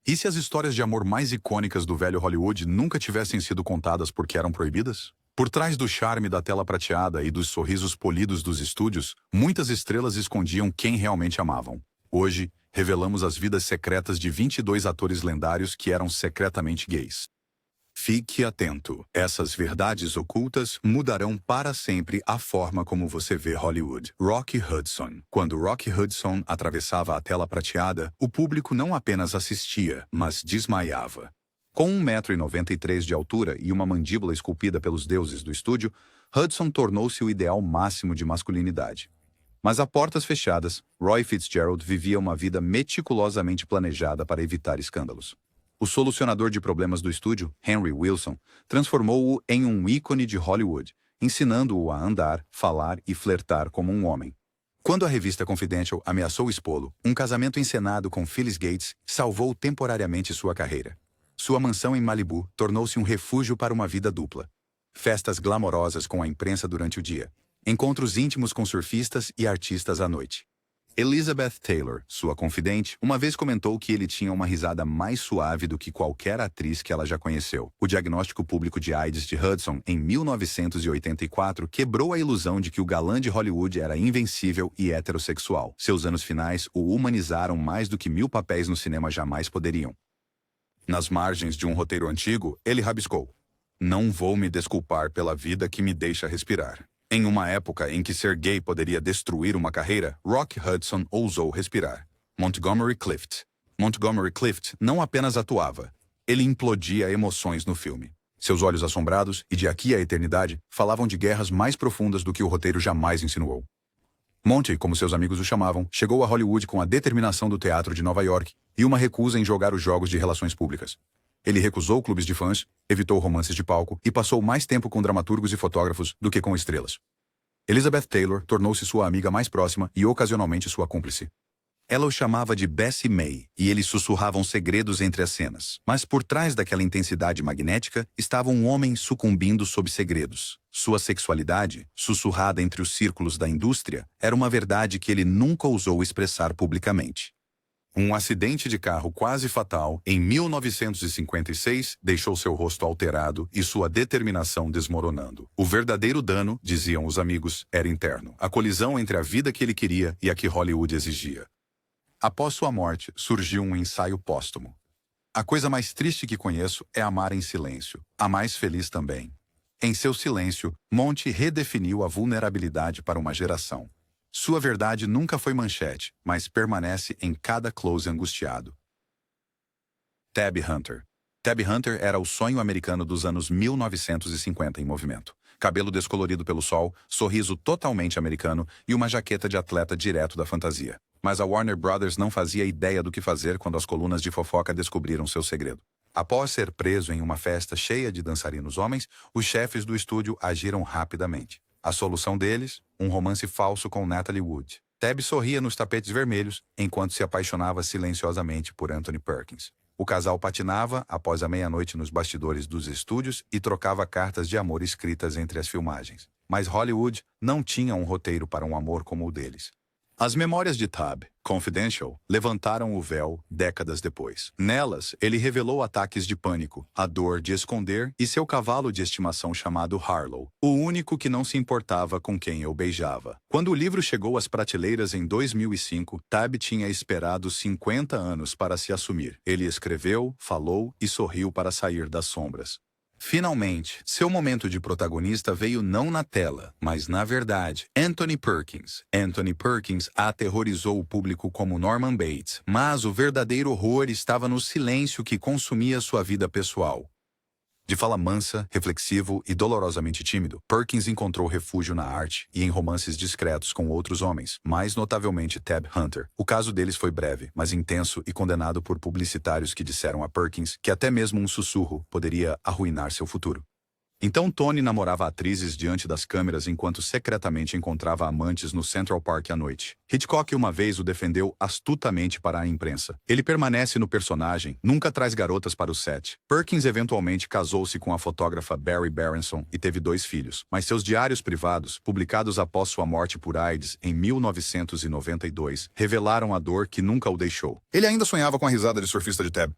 E se as histórias de amor mais icônicas do velho Hollywood nunca tivessem sido contadas porque eram proibidas? Por trás do charme da tela prateada e dos sorrisos polidos dos estúdios, muitas estrelas escondiam quem realmente amavam. Hoje, revelamos as vidas secretas de 22 atores lendários que eram secretamente gays. Fique atento. Essas verdades ocultas mudarão para sempre a forma como você vê Hollywood. Rock Hudson. Quando Rock Hudson atravessava a tela prateada, o público não apenas assistia, mas desmaiava. Com 1,93 m de altura e uma mandíbula esculpida pelos deuses do estúdio, Hudson tornou-se o ideal máximo de masculinidade. Mas a portas fechadas, Roy Fitzgerald vivia uma vida meticulosamente planejada para evitar escândalos. O solucionador de problemas do estúdio, Henry Wilson, transformou-o em um ícone de Hollywood, ensinando-o a andar, falar e flertar como um homem. Quando a revista Confidential ameaçou expô-lo, um casamento encenado com Phyllis Gates salvou temporariamente sua carreira. Sua mansão em Malibu tornou-se um refúgio para uma vida dupla. Festas glamorosas com a imprensa durante o dia. Encontros íntimos com surfistas e artistas à noite. Elizabeth Taylor, sua confidente, uma vez comentou que ele tinha uma risada mais suave do que qualquer atriz que ela já conheceu. O diagnóstico público de AIDS de Hudson, em 1984, quebrou a ilusão de que o galã de Hollywood era invencível e heterossexual. Seus anos finais o humanizaram mais do que 1000 papéis no cinema jamais poderiam. Nas margens de um roteiro antigo, ele rabiscou: "Não vou me desculpar pela vida que me deixa respirar." Em uma época em que ser gay poderia destruir uma carreira, Rock Hudson ousou respirar. Montgomery Clift. Montgomery Clift não apenas atuava, ele implodia emoções no filme. Seus olhos assombrados, e de aqui à eternidade, falavam de guerras mais profundas do que o roteiro jamais insinuou. Monty, como seus amigos o chamavam, chegou a Hollywood com a determinação do teatro de Nova York e uma recusa em jogar os jogos de relações públicas. Ele recusou clubes de fãs, evitou romances de palco e passou mais tempo com dramaturgos e fotógrafos do que com estrelas. Elizabeth Taylor tornou-se sua amiga mais próxima e ocasionalmente sua cúmplice. Ela o chamava de Bessie May, e eles sussurravam segredos entre as cenas. Mas por trás daquela intensidade magnética estava um homem sucumbindo sob segredos. Sua sexualidade, sussurrada entre os círculos da indústria, era uma verdade que ele nunca ousou expressar publicamente. Um acidente de carro quase fatal, em 1956, deixou seu rosto alterado e sua determinação desmoronando. O verdadeiro dano, diziam os amigos, era interno. A colisão entre a vida que ele queria e a que Hollywood exigia. Após sua morte, surgiu um ensaio póstumo. A coisa mais triste que conheço é amar em silêncio. A mais feliz também. Em seu silêncio, Monty redefiniu a vulnerabilidade para uma geração. Sua verdade nunca foi manchete, mas permanece em cada close angustiado. Tab Hunter. Tab Hunter era o sonho americano dos anos 1950 em movimento. Cabelo descolorido pelo sol, sorriso totalmente americano e uma jaqueta de atleta direto da fantasia. Mas a Warner Brothers não fazia ideia do que fazer quando as colunas de fofoca descobriram seu segredo. Após ser preso em uma festa cheia de dançarinos homens, os chefes do estúdio agiram rapidamente. A solução deles, um romance falso com Natalie Wood. Tab sorria nos tapetes vermelhos, enquanto se apaixonava silenciosamente por Anthony Perkins. O casal patinava, após a meia-noite nos bastidores dos estúdios e trocava cartas de amor escritas entre as filmagens. Mas Hollywood não tinha um roteiro para um amor como o deles. As memórias de Tab, Confidential, levantaram o véu décadas depois. Nelas, ele revelou ataques de pânico, a dor de esconder e seu cavalo de estimação chamado Harlow, o único que não se importava com quem eu beijava. Quando o livro chegou às prateleiras em 2005, Tab tinha esperado 50 anos para se assumir. Ele escreveu, falou e sorriu para sair das sombras. Finalmente, seu momento de protagonista veio não na tela, mas na verdade. Anthony Perkins. Anthony Perkins aterrorizou o público como Norman Bates, mas o verdadeiro horror estava no silêncio que consumia sua vida pessoal. De fala mansa, reflexivo e dolorosamente tímido, Perkins encontrou refúgio na arte e em romances discretos com outros homens, mais notavelmente Tab Hunter. O caso deles foi breve, mas intenso e condenado por publicitários que disseram a Perkins que até mesmo um sussurro poderia arruinar seu futuro. Então Tony namorava atrizes diante das câmeras enquanto secretamente encontrava amantes no Central Park à noite. Hitchcock uma vez o defendeu astutamente para a imprensa. Ele permanece no personagem, nunca traz garotas para o set. Perkins eventualmente casou-se com a fotógrafa Barry Berenson e teve 2 filhos. Mas seus diários privados, publicados após sua morte por AIDS em 1992, revelaram a dor que nunca o deixou. Ele ainda sonhava com a risada de surfista de Tab.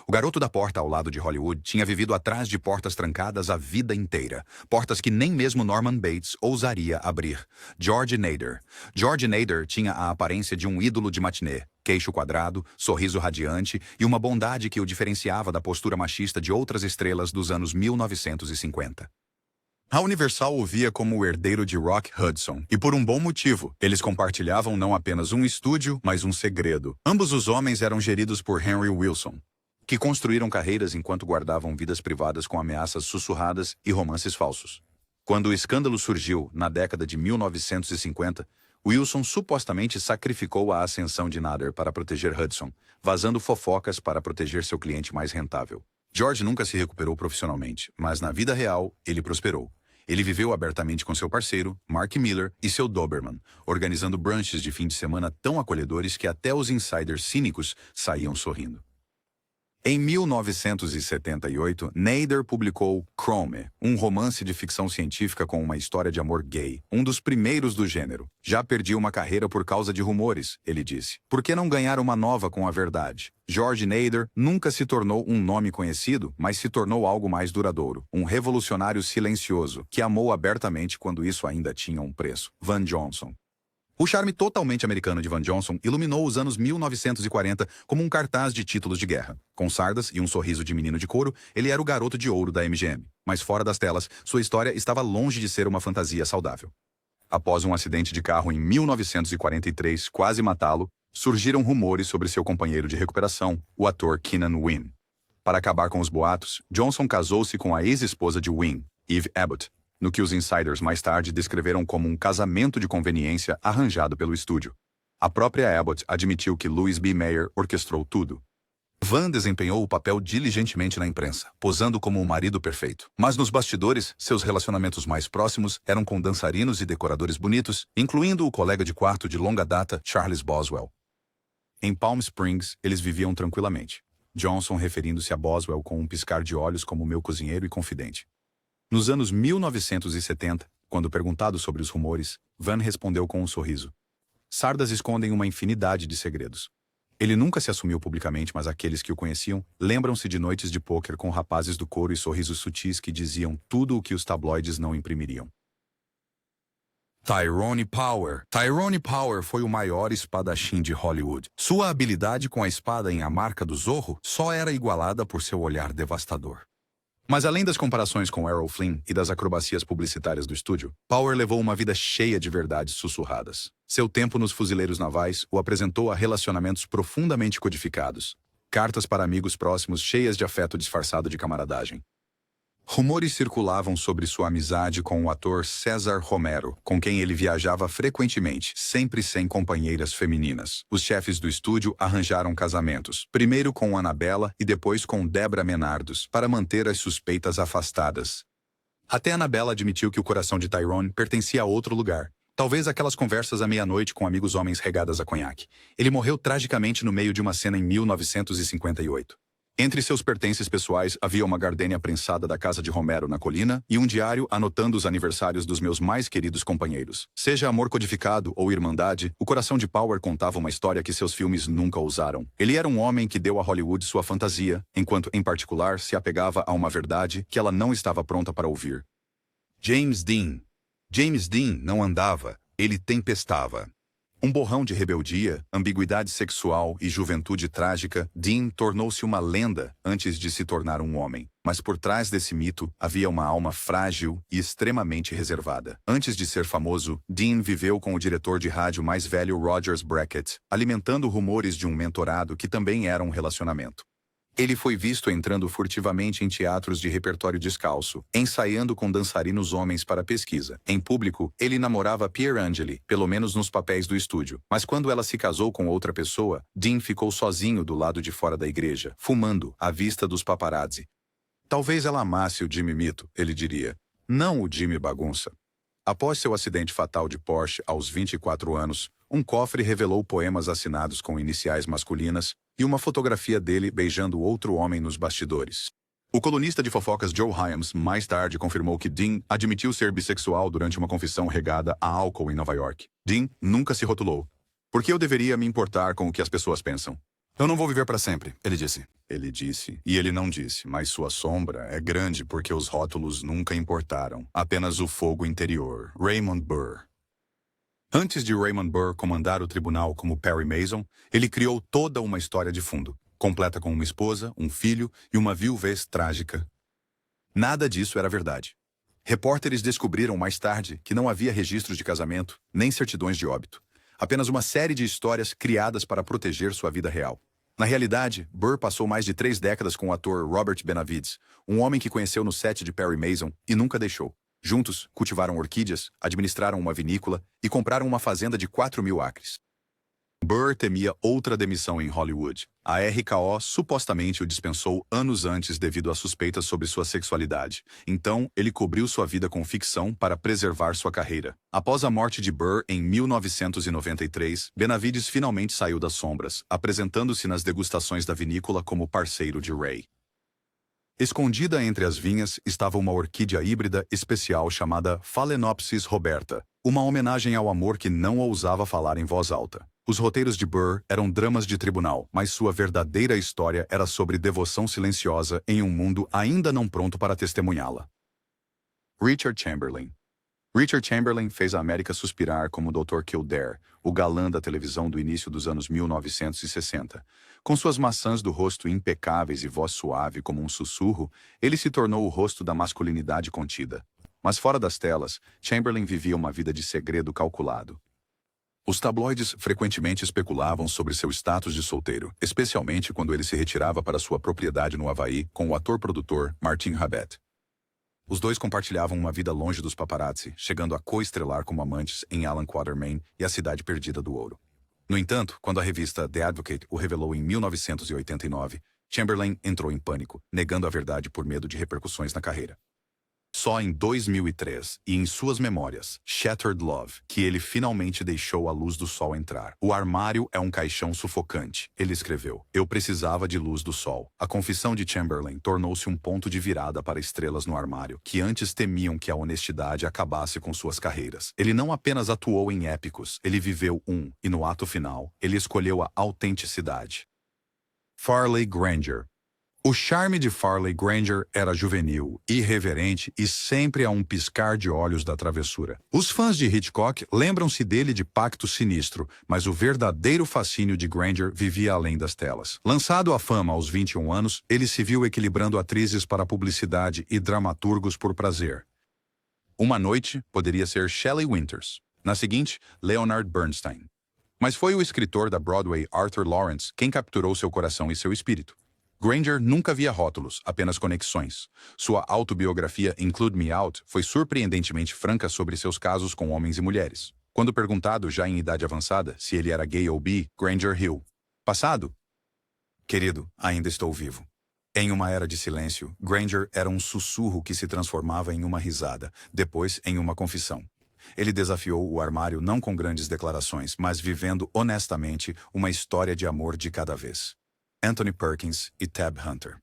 O garoto da porta ao lado de Hollywood tinha vivido atrás de portas trancadas a vida inteira. Portas que nem mesmo Norman Bates ousaria abrir. George Nader. George Nader tinha a aparência de um ídolo de matinê. Queixo quadrado, sorriso radiante e uma bondade que o diferenciava da postura machista de outras estrelas dos anos 1950. A Universal o via como o herdeiro de Rock Hudson, e por um bom motivo. Eles compartilhavam não apenas um estúdio, mas um segredo. Ambos os homens eram geridos por Henry Wilson, que construíram carreiras enquanto guardavam vidas privadas com ameaças sussurradas e romances falsos. Quando o escândalo surgiu, na década de 1950, Wilson supostamente sacrificou a ascensão de Nader para proteger Hudson, vazando fofocas para proteger seu cliente mais rentável. George nunca se recuperou profissionalmente, mas na vida real, ele prosperou. Ele viveu abertamente com seu parceiro, Mark Miller, e seu Doberman, organizando brunches de fim de semana tão acolhedores que até os insiders cínicos saíam sorrindo. Em 1978, Nader publicou Chrome, um romance de ficção científica com uma história de amor gay, um dos primeiros do gênero. Já perdi uma carreira por causa de rumores, ele disse. Por que não ganhar uma nova com a verdade? George Nader nunca se tornou um nome conhecido, mas se tornou algo mais duradouro. Um revolucionário silencioso, que amou abertamente quando isso ainda tinha um preço. Van Johnson. O charme totalmente americano de Van Johnson iluminou os anos 1940 como um cartaz de títulos de guerra. Com sardas e um sorriso de menino de couro, ele era o garoto de ouro da MGM. Mas fora das telas, sua história estava longe de ser uma fantasia saudável. Após um acidente de carro em 1943 quase matá-lo, surgiram rumores sobre seu companheiro de recuperação, o ator Keenan Wynn. Para acabar com os boatos, Johnson casou-se com a ex-esposa de Wynn, Eve Abbott, no que os insiders mais tarde descreveram como um casamento de conveniência arranjado pelo estúdio. A própria Abbott admitiu que Louis B. Mayer orquestrou tudo. Van desempenhou o papel diligentemente na imprensa, posando como um marido perfeito. Mas nos bastidores, seus relacionamentos mais próximos eram com dançarinos e decoradores bonitos, incluindo o colega de quarto de longa data, Charles Boswell. Em Palm Springs, eles viviam tranquilamente. Johnson referindo-se a Boswell com um piscar de olhos como meu cozinheiro e confidente. Nos anos 1970, quando perguntado sobre os rumores, Van respondeu com um sorriso. Sardas escondem uma infinidade de segredos. Ele nunca se assumiu publicamente, mas aqueles que o conheciam lembram-se de noites de pôquer com rapazes do couro e sorrisos sutis que diziam tudo o que os tabloides não imprimiriam. Tyrone Power. Tyrone Power foi o maior espadachim de Hollywood. Sua habilidade com a espada em A Marca do Zorro só era igualada por seu olhar devastador. Mas além das comparações com Errol Flynn e das acrobacias publicitárias do estúdio, Power levou uma vida cheia de verdades sussurradas. Seu tempo nos fuzileiros navais o apresentou a relacionamentos profundamente codificados. Cartas para amigos próximos cheias de afeto disfarçado de camaradagem. Rumores circulavam sobre sua amizade com o ator César Romero, com quem ele viajava frequentemente, sempre sem companheiras femininas. Os chefes do estúdio arranjaram casamentos, primeiro com Annabella e depois com Debra Menardos, para manter as suspeitas afastadas. Até Annabella admitiu que o coração de Tyrone pertencia a outro lugar. Talvez aquelas conversas à meia-noite com amigos homens regadas a conhaque. Ele morreu tragicamente no meio de uma cena em 1958. Entre seus pertences pessoais havia uma gardênia prensada da casa de Romero na colina e um diário anotando os aniversários dos meus mais queridos companheiros. Seja amor codificado ou irmandade, o coração de Power contava uma história que seus filmes nunca ousaram. Ele era um homem que deu a Hollywood sua fantasia, enquanto, em particular, se apegava a uma verdade que ela não estava pronta para ouvir. James Dean. James Dean não andava, ele tempestava. Um borrão de rebeldia, ambiguidade sexual e juventude trágica, Dean tornou-se uma lenda antes de se tornar um homem. Mas por trás desse mito havia uma alma frágil e extremamente reservada. Antes de ser famoso, Dean viveu com o diretor de rádio mais velho Rogers Brackett, alimentando rumores de um mentorado que também era um relacionamento. Ele foi visto entrando furtivamente em teatros de repertório descalço, ensaiando com dançarinos homens para pesquisa. Em público, ele namorava Pier Angeli, pelo menos nos papéis do estúdio. Mas quando ela se casou com outra pessoa, Dean ficou sozinho do lado de fora da igreja, fumando, à vista dos paparazzi. Talvez ela amasse o Jimmy Mito, ele diria. Não o Jimmy Bagunça. Após seu acidente fatal de Porsche aos 24 anos, um cofre revelou poemas assinados com iniciais masculinas e uma fotografia dele beijando outro homem nos bastidores. O colunista de fofocas Joe Hyams mais tarde confirmou que Dean admitiu ser bissexual durante uma confissão regada a álcool em Nova York. Dean nunca se rotulou. Por que eu deveria me importar com o que as pessoas pensam? Eu não vou viver para sempre, ele disse. Ele disse, e ele não disse, mas sua sombra é grande porque os rótulos nunca importaram. Apenas o fogo interior. Raymond Burr. Antes de Raymond Burr comandar o tribunal como Perry Mason, ele criou toda uma história de fundo, completa com uma esposa, um filho e uma viuvez trágica. Nada disso era verdade. Repórteres descobriram mais tarde que não havia registros de casamento, nem certidões de óbito. Apenas uma série de histórias criadas para proteger sua vida real. Na realidade, Burr passou mais de 3 décadas com o ator Robert Benavides, um homem que conheceu no set de Perry Mason e nunca deixou. Juntos, cultivaram orquídeas, administraram uma vinícola e compraram uma fazenda de 4.000 acres. Burr temia outra demissão em Hollywood. A RKO supostamente o dispensou anos antes devido a suspeitas sobre sua sexualidade. Então, ele cobriu sua vida com ficção para preservar sua carreira. Após a morte de Burr em 1993, Benavides finalmente saiu das sombras, apresentando-se nas degustações da vinícola como parceiro de Ray. Escondida entre as vinhas estava uma orquídea híbrida especial chamada Phalaenopsis roberta, uma homenagem ao amor que não ousava falar em voz alta. Os roteiros de Burr eram dramas de tribunal, mas sua verdadeira história era sobre devoção silenciosa em um mundo ainda não pronto para testemunhá-la. Richard Chamberlain. Richard Chamberlain fez a América suspirar como Dr. Kildare, o galã da televisão do início dos anos 1960. Com suas maçãs do rosto impecáveis e voz suave como um sussurro, ele se tornou o rosto da masculinidade contida. Mas fora das telas, Chamberlain vivia uma vida de segredo calculado. Os tabloides frequentemente especulavam sobre seu status de solteiro, especialmente quando ele se retirava para sua propriedade no Havaí com o ator-produtor Martin Habet. Os dois compartilhavam uma vida longe dos paparazzi, chegando a co-estrelar como amantes em Alan Quatermain e A Cidade Perdida do Ouro. No entanto, quando a revista The Advocate o revelou em 1989, Chamberlain entrou em pânico, negando a verdade por medo de repercussões na carreira. Só em 2003, e em suas memórias, Shattered Love, que ele finalmente deixou a luz do sol entrar. O armário é um caixão sufocante, ele escreveu. Eu precisava de luz do sol. A confissão de Chamberlain tornou-se um ponto de virada para estrelas no armário, que antes temiam que a honestidade acabasse com suas carreiras. Ele não apenas atuou em épicos, ele viveu e no ato final, ele escolheu a autenticidade. Farley Granger. O charme de Farley Granger era juvenil, irreverente e sempre a um piscar de olhos da travessura. Os fãs de Hitchcock lembram-se dele de Pacto Sinistro, mas o verdadeiro fascínio de Granger vivia além das telas. Lançado à fama aos 21 anos, ele se viu equilibrando atrizes para publicidade e dramaturgos por prazer. Uma noite poderia ser Shelley Winters. Na seguinte, Leonard Bernstein. Mas foi o escritor da Broadway Arthur Lawrence quem capturou seu coração e seu espírito. Granger nunca via rótulos, apenas conexões. Sua autobiografia Include Me Out foi surpreendentemente franca sobre seus casos com homens e mulheres. Quando perguntado, já em idade avançada, se ele era gay ou bi, Granger riu. Passado? Querido, ainda estou vivo. Em uma era de silêncio, Granger era um sussurro que se transformava em uma risada, depois em uma confissão. Ele desafiou o armário não com grandes declarações, mas vivendo honestamente uma história de amor de cada vez. Anthony Perkins e Tab Hunter.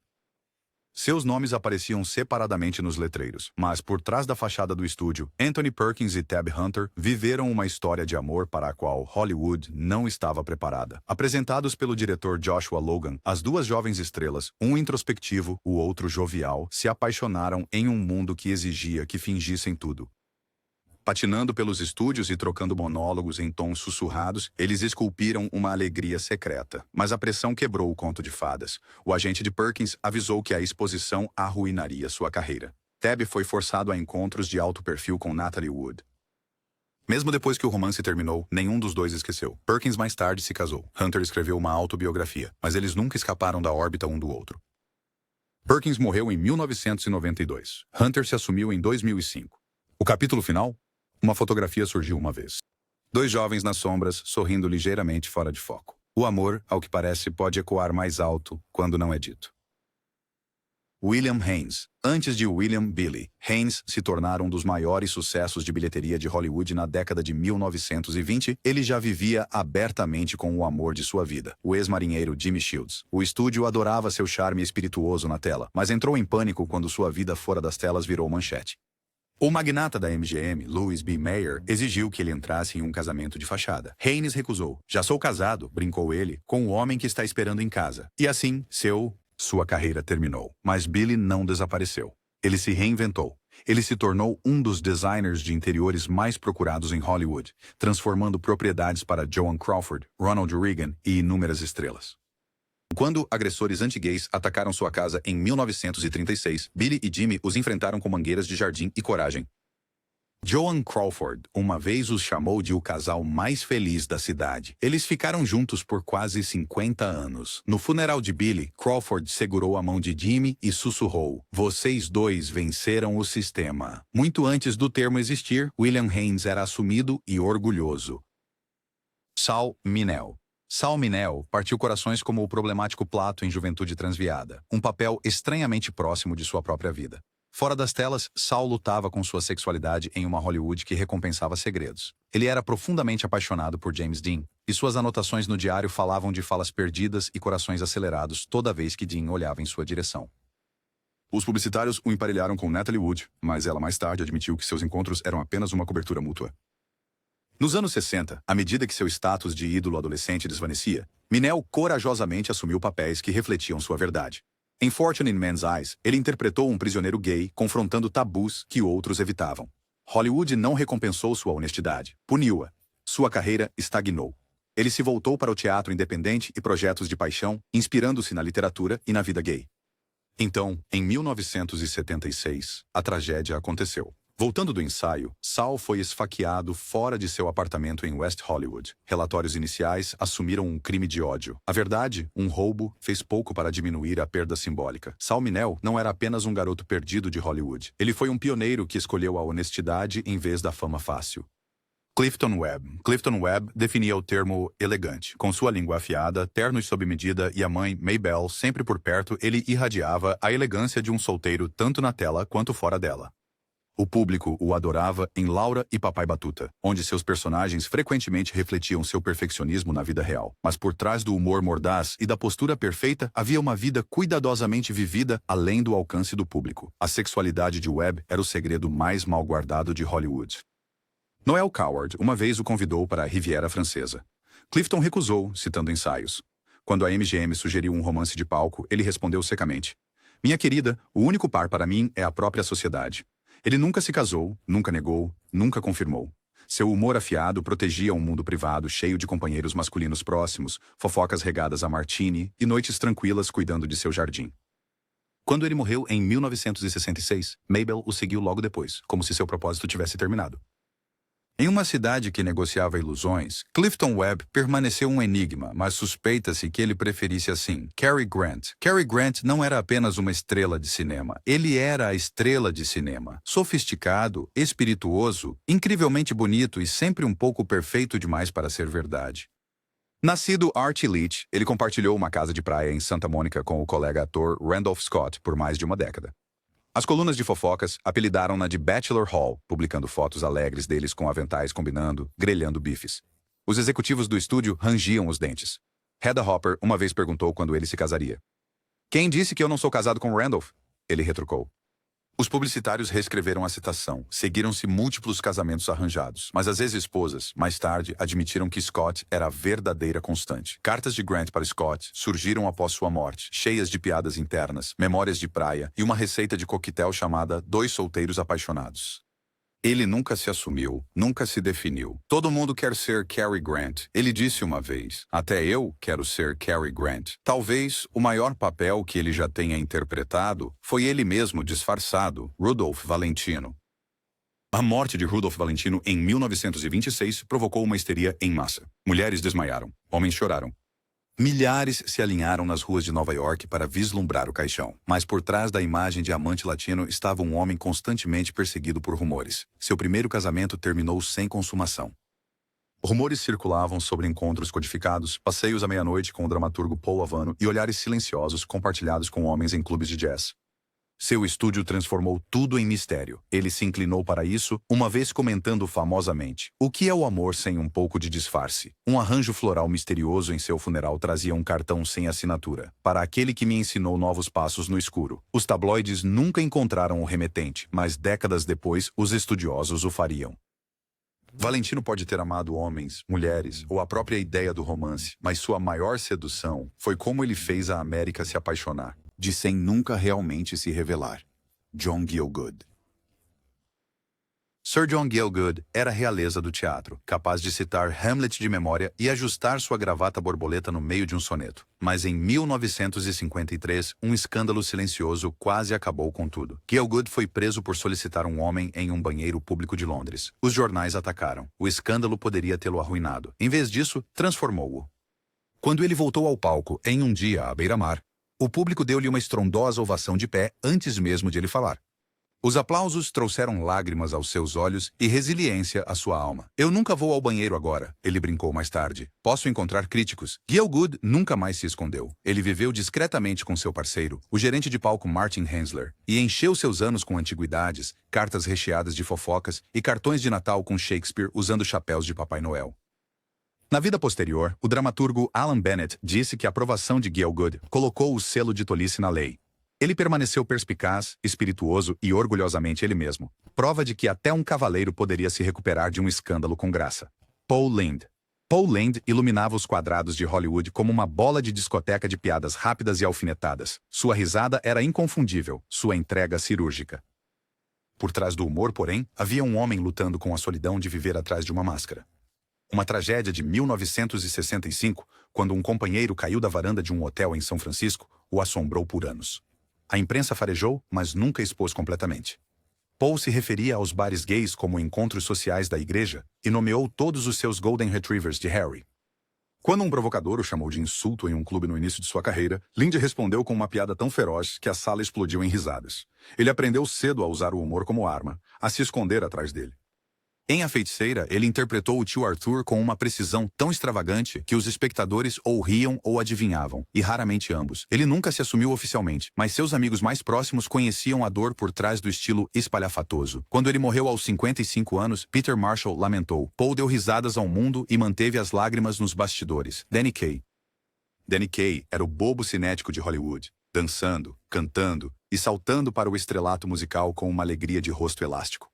Seus nomes apareciam separadamente nos letreiros, mas por trás da fachada do estúdio, Anthony Perkins e Tab Hunter viveram uma história de amor para a qual Hollywood não estava preparada. Apresentados pelo diretor Joshua Logan, as duas jovens estrelas, um introspectivo, o outro jovial, se apaixonaram em um mundo que exigia que fingissem tudo. Patinando pelos estúdios e trocando monólogos em tons sussurrados, eles esculpiram uma alegria secreta. Mas a pressão quebrou o conto de fadas. O agente de Perkins avisou que a exposição arruinaria sua carreira. Tab foi forçado a encontros de alto perfil com Natalie Wood. Mesmo depois que o romance terminou, nenhum dos dois esqueceu. Perkins mais tarde se casou. Hunter escreveu uma autobiografia, mas eles nunca escaparam da órbita um do outro. Perkins morreu em 1992. Hunter se assumiu em 2005. O capítulo final? Uma fotografia surgiu uma vez. 2 jovens nas sombras, sorrindo ligeiramente fora de foco. O amor, ao que parece, pode ecoar mais alto quando não é dito. William Haynes. Antes de William Billy, Haynes se tornar um dos maiores sucessos de bilheteria de Hollywood na década de 1920, ele já vivia abertamente com o amor de sua vida, o ex-marinheiro Jimmy Shields. O estúdio adorava seu charme espirituoso na tela, mas entrou em pânico quando sua vida fora das telas virou manchete. O magnata da MGM, Louis B. Mayer, exigiu que ele entrasse em um casamento de fachada. Haynes recusou. Já sou casado, brincou ele, com o homem que está esperando em casa. E assim, sua carreira terminou. Mas Billy não desapareceu. Ele se reinventou. Ele se tornou um dos designers de interiores mais procurados em Hollywood, transformando propriedades para Joan Crawford, Ronald Reagan e inúmeras estrelas. Quando agressores anti-gays atacaram sua casa em 1936, Billy e Jimmy os enfrentaram com mangueiras de jardim e coragem. Joan Crawford uma vez os chamou de o casal mais feliz da cidade. Eles ficaram juntos por quase 50 anos. No funeral de Billy, Crawford segurou a mão de Jimmy e sussurrou: "Vocês dois venceram o sistema." Muito antes do termo existir, William Haynes era assumido e orgulhoso. Sal Mineo. Sal Mineo partiu corações como o problemático Plato em Juventude Transviada, um papel estranhamente próximo de sua própria vida. Fora das telas, Sal lutava com sua sexualidade em uma Hollywood que recompensava segredos. Ele era profundamente apaixonado por James Dean, e suas anotações no diário falavam de falas perdidas e corações acelerados toda vez que Dean olhava em sua direção. Os publicitários o emparelharam com Natalie Wood, mas ela mais tarde admitiu que seus encontros eram apenas uma cobertura mútua. Nos anos 60, à medida que seu status de ídolo adolescente desvanecia, Mineo corajosamente assumiu papéis que refletiam sua verdade. Em Fortune in Men's Eyes, ele interpretou um prisioneiro gay confrontando tabus que outros evitavam. Hollywood não recompensou sua honestidade, puniu-a. Sua carreira estagnou. Ele se voltou para o teatro independente e projetos de paixão, inspirando-se na literatura e na vida gay. Então, em 1976, a tragédia aconteceu. Voltando do ensaio, Sal foi esfaqueado fora de seu apartamento em West Hollywood. Relatórios iniciais assumiram um crime de ódio. A verdade, um roubo, fez pouco para diminuir a perda simbólica. Sal Mineo não era apenas um garoto perdido de Hollywood. Ele foi um pioneiro que escolheu a honestidade em vez da fama fácil. Clifton Webb. Clifton Webb definia o termo elegante. Com sua língua afiada, ternos sob medida e a mãe, Maybelle, sempre por perto, ele irradiava a elegância de um solteiro tanto na tela quanto fora dela. O público o adorava em Laura e Papai Batuta, onde seus personagens frequentemente refletiam seu perfeccionismo na vida real. Mas por trás do humor mordaz e da postura perfeita, havia uma vida cuidadosamente vivida além do alcance do público. A sexualidade de Webb era o segredo mais mal guardado de Hollywood. Noel Coward uma vez o convidou para a Riviera Francesa. Clifton recusou, citando ensaios. Quando a MGM sugeriu um romance de palco, ele respondeu secamente: "Minha querida, o único par para mim é a própria sociedade." Ele nunca se casou, nunca negou, nunca confirmou. Seu humor afiado protegia um mundo privado cheio de companheiros masculinos próximos, fofocas regadas a martini e noites tranquilas cuidando de seu jardim. Quando ele morreu em 1966, Mabel o seguiu logo depois, como se seu propósito tivesse terminado. Em uma cidade que negociava ilusões, Clifton Webb permaneceu um enigma, mas suspeita-se que ele preferisse assim: Cary Grant. Cary Grant não era apenas uma estrela de cinema, ele era a estrela de cinema. Sofisticado, espirituoso, incrivelmente bonito e sempre um pouco perfeito demais para ser verdade. Nascido Archie Leach, ele compartilhou uma casa de praia em Santa Mônica com o colega ator Randolph Scott por mais de uma década. As colunas de fofocas apelidaram-na de Bachelor Hall, publicando fotos alegres deles com aventais combinando, grelhando bifes. Os executivos do estúdio rangiam os dentes. Hedda Hopper uma vez perguntou quando ele se casaria. "Quem disse que eu não sou casado com Randolph?" Ele retrucou. Os publicitários reescreveram a citação. Seguiram-se múltiplos casamentos arranjados, mas as ex-esposas, mais tarde, admitiram que Scott era a verdadeira constante. Cartas de Grant para Scott surgiram após sua morte, cheias de piadas internas, memórias de praia e uma receita de coquetel chamada Dois Solteiros Apaixonados. Ele nunca se assumiu, nunca se definiu. Todo mundo quer ser Cary Grant. Ele disse uma vez: "Até eu quero ser Cary Grant." Talvez o maior papel que ele já tenha interpretado foi ele mesmo disfarçado, Rudolph Valentino. A morte de Rudolph Valentino em 1926 provocou uma histeria em massa. Mulheres desmaiaram, homens choraram. Milhares se alinharam nas ruas de Nova York para vislumbrar o caixão. Mas por trás da imagem de amante latino estava um homem constantemente perseguido por rumores. Seu primeiro casamento terminou sem consumação. Rumores circulavam sobre encontros codificados, passeios à meia-noite com o dramaturgo Paul Havano e olhares silenciosos compartilhados com homens em clubes de jazz. Seu estúdio transformou tudo em mistério. Ele se inclinou para isso, uma vez comentando famosamente: "O que é o amor sem um pouco de disfarce?" Um arranjo floral misterioso em seu funeral trazia um cartão sem assinatura: "Para aquele que me ensinou novos passos no escuro." Os tabloides nunca encontraram o remetente, mas décadas depois, os estudiosos o fariam. Valentino pode ter amado homens, mulheres ou a própria ideia do romance, mas sua maior sedução foi como ele fez a América se apaixonar, de sem nunca realmente se revelar. John Gielgud. Sir John Gielgud era a realeza do teatro, capaz de citar Hamlet de memória e ajustar sua gravata borboleta no meio de um soneto. Mas em 1953, um escândalo silencioso quase acabou com tudo. Gielgud foi preso por solicitar um homem em um banheiro público de Londres. Os jornais atacaram. O escândalo poderia tê-lo arruinado. Em vez disso, transformou-o. Quando ele voltou ao palco, em um dia à beira-mar, o público deu-lhe uma estrondosa ovação de pé antes mesmo de ele falar. Os aplausos trouxeram lágrimas aos seus olhos e resiliência à sua alma. "Eu nunca vou ao banheiro agora", ele brincou mais tarde. "Posso encontrar críticos." Gielgud nunca mais se escondeu. Ele viveu discretamente com seu parceiro, o gerente de palco Martin Hensler, e encheu seus anos com antiguidades, cartas recheadas de fofocas e cartões de Natal com Shakespeare usando chapéus de Papai Noel. Na vida posterior, o dramaturgo Alan Bennett disse que a aprovação de Gielgud colocou o selo de tolice na lei. Ele permaneceu perspicaz, espirituoso e orgulhosamente ele mesmo, prova de que até um cavaleiro poderia se recuperar de um escândalo com graça. Paul Lynde. Paul Lynde iluminava os quadrados de Hollywood como uma bola de discoteca de piadas rápidas e alfinetadas. Sua risada era inconfundível, sua entrega cirúrgica. Por trás do humor, porém, havia um homem lutando com a solidão de viver atrás de uma máscara. Uma tragédia de 1965, quando um companheiro caiu da varanda de um hotel em São Francisco, o assombrou por anos. A imprensa farejou, mas nunca expôs completamente. Paul se referia aos bares gays como encontros sociais da igreja e nomeou todos os seus Golden Retrievers de Harry. Quando um provocador o chamou de insulto em um clube no início de sua carreira, Lynde respondeu com uma piada tão feroz que a sala explodiu em risadas. Ele aprendeu cedo a usar o humor como arma, a se esconder atrás dele. Em A Feiticeira, ele interpretou o tio Arthur com uma precisão tão extravagante que os espectadores ou riam ou adivinhavam, e raramente ambos. Ele nunca se assumiu oficialmente, mas seus amigos mais próximos conheciam a dor por trás do estilo espalhafatoso. Quando ele morreu aos 55 anos, Peter Marshall lamentou: "Paul deu risadas ao mundo e manteve as lágrimas nos bastidores." Danny Kaye. Danny Kaye era o bobo cinético de Hollywood, dançando, cantando e saltando para o estrelato musical com uma alegria de rosto elástico.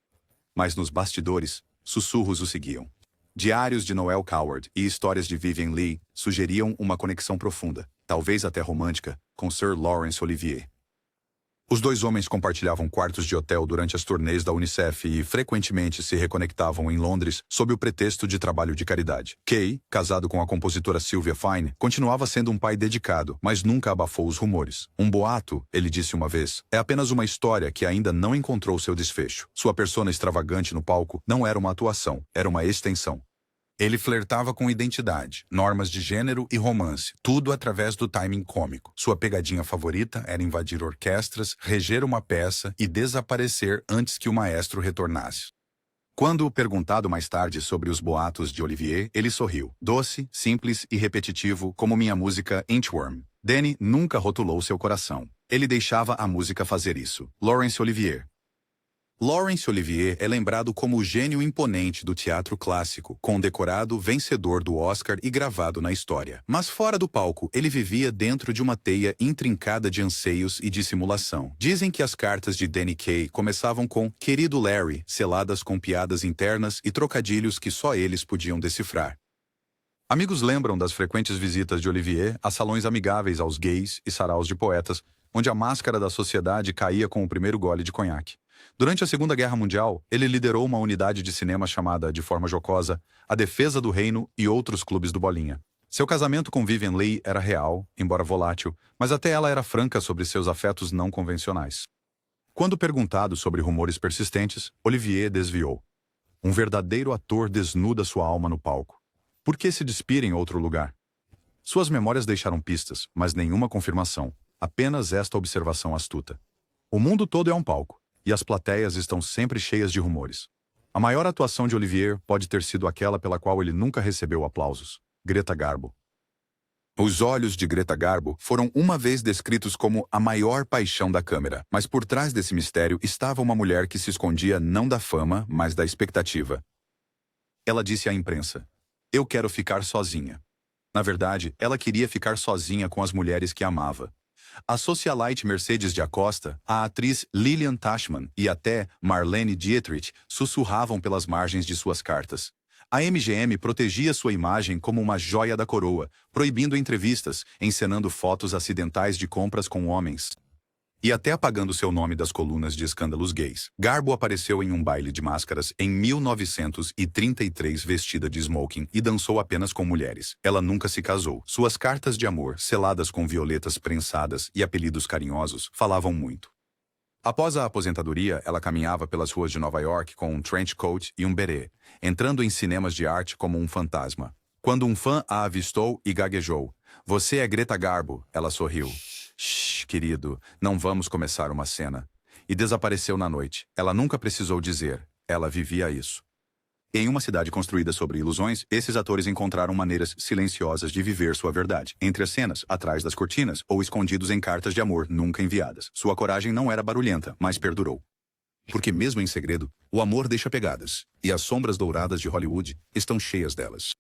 Mas nos bastidores, sussurros o seguiam. Diários de Noel Coward e histórias de Vivien Leigh sugeriam uma conexão profunda, talvez até romântica, com Sir Laurence Olivier. Os dois homens compartilhavam quartos de hotel durante as turnês da Unicef e frequentemente se reconectavam em Londres sob o pretexto de trabalho de caridade. Kaye, casado com a compositora Sylvia Fine, continuava sendo um pai dedicado, mas nunca abafou os rumores. "Um boato", ele disse uma vez, "é apenas uma história que ainda não encontrou seu desfecho." Sua persona extravagante no palco não era uma atuação, era uma extensão. Ele flertava com identidade, normas de gênero e romance, tudo através do timing cômico. Sua pegadinha favorita era invadir orquestras, reger uma peça e desaparecer antes que o maestro retornasse. Quando perguntado mais tarde sobre os boatos de Olivier, ele sorriu. "Doce, simples e repetitivo, como minha música Inchworm." Danny nunca rotulou seu coração. Ele deixava a música fazer isso. Laurence Olivier. Laurence Olivier é lembrado como o gênio imponente do teatro clássico, condecorado vencedor do Oscar e gravado na história. Mas fora do palco, ele vivia dentro de uma teia intrincada de anseios e dissimulação. Dizem que as cartas de Danny Kaye começavam com "Querido Larry", seladas com piadas internas e trocadilhos que só eles podiam decifrar. Amigos lembram das frequentes visitas de Olivier a salões amigáveis aos gays e saraus de poetas, onde a máscara da sociedade caía com o primeiro gole de conhaque. Durante a Segunda Guerra Mundial, ele liderou uma unidade de cinema chamada, de forma jocosa, A Defesa do Reino e outros clubes do Bolinha. Seu casamento com Vivien Leigh era real, embora volátil, mas até ela era franca sobre seus afetos não convencionais. Quando perguntado sobre rumores persistentes, Olivier desviou. "Um verdadeiro ator desnuda sua alma no palco. Por que se despir em outro lugar?" Suas memórias deixaram pistas, mas nenhuma confirmação. Apenas esta observação astuta. O mundo todo é um palco, e as plateias estão sempre cheias de rumores. A maior atuação de Olivier pode ter sido aquela pela qual ele nunca recebeu aplausos. Greta Garbo. Os olhos de Greta Garbo foram uma vez descritos como a maior paixão da câmera, mas por trás desse mistério estava uma mulher que se escondia não da fama, mas da expectativa. Ela disse à imprensa: "Eu quero ficar sozinha." Na verdade, ela queria ficar sozinha com as mulheres que amava. A socialite Mercedes de Acosta, a atriz Lilian Tachmann e até Marlene Dietrich sussurravam pelas margens de suas cartas. A MGM protegia sua imagem como uma joia da coroa, proibindo entrevistas, encenando fotos acidentais de compras com homens e até apagando seu nome das colunas de escândalos gays. Garbo apareceu em um baile de máscaras em 1933 vestida de smoking e dançou apenas com mulheres. Ela nunca se casou. Suas cartas de amor, seladas com violetas prensadas e apelidos carinhosos, falavam muito. Após a aposentadoria, ela caminhava pelas ruas de Nova York com um trench coat e um beret, entrando em cinemas de arte como um fantasma. Quando um fã a avistou e gaguejou: "Você é Greta Garbo", ela sorriu. "Shh, querido, não vamos começar uma cena." E desapareceu na noite. Ela nunca precisou dizer. Ela vivia isso. Em uma cidade construída sobre ilusões, esses atores encontraram maneiras silenciosas de viver sua verdade, entre as cenas, atrás das cortinas ou escondidos em cartas de amor nunca enviadas. Sua coragem não era barulhenta, mas perdurou. Porque mesmo em segredo, o amor deixa pegadas, e as sombras douradas de Hollywood estão cheias delas.